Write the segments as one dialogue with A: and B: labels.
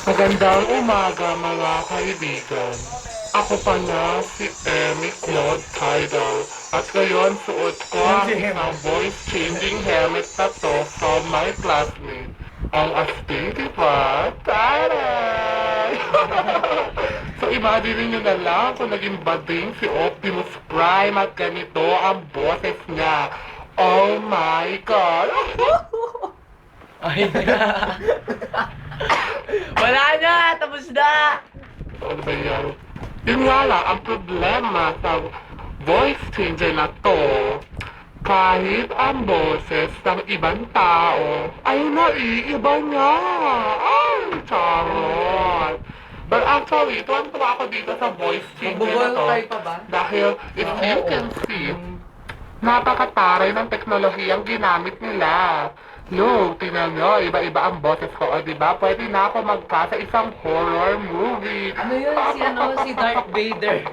A: Magandang umaga mga kaibigan. Ako pa nga si Emmy Claude Taida. At ngayon suot ko ang isang voice-changing helmet na to from my classmate. Ang astig, diba? Taray! So imagine nyo na lang kung naging bading si Optimus Prime at ganito ang boses niya. Oh my God!
B: Ay, wala na! Tapos na!
A: Ano ba yan? Yun nga lang, ang problema sa voice changer na to, kahit ang boses ng ibang tao ay naiiba niya. Ay, charot! But actually, tuwan-tuwa ako dito sa voice changer na
B: Magbubuhay
A: to.
B: tayo pa ba?
A: Dahil, if you can see, napakataray ng teknolohiyang ginamit nila. Look, tingnan nyo, iba-iba ang boses ko. O, diba? Pwede na ako magka sa isang horror movie.
B: Ano yun? Si Darth Vader.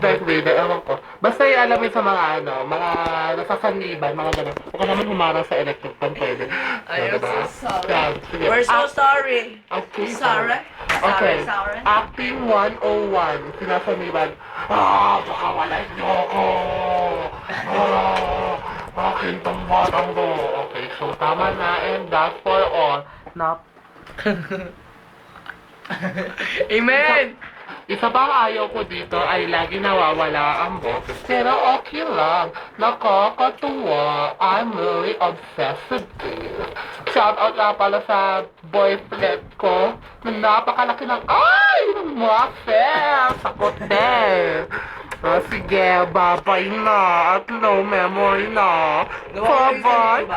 A: Darth Vader, ewan ko. Basta yung alam mo sa mga mga nasasaniban, mga gano'n. Huwag ka naman humarang sa electric pan, pwede.
B: I'm
A: Diba?
B: so sorry.
A: Yan, sige.
B: We're so sorry.
A: Okay.
B: Sorry.
A: Okay.
B: Sorry.
A: Acting 101. Sinasaniban. Baka walay niyo ako. Akin tong batang to. Okay, so tama na, and that's for all.
B: Amen!
A: Isa pang ayaw ko dito ay lagi nawawala ang boses. Pero okay lang. Nakakatuwa. I'm really obsessed with this. Shout out na pala sa boyfriend ko na napakalaki ng ay! Muffin! Sa kote! Sige, babay na at low memory na. Bye-bye!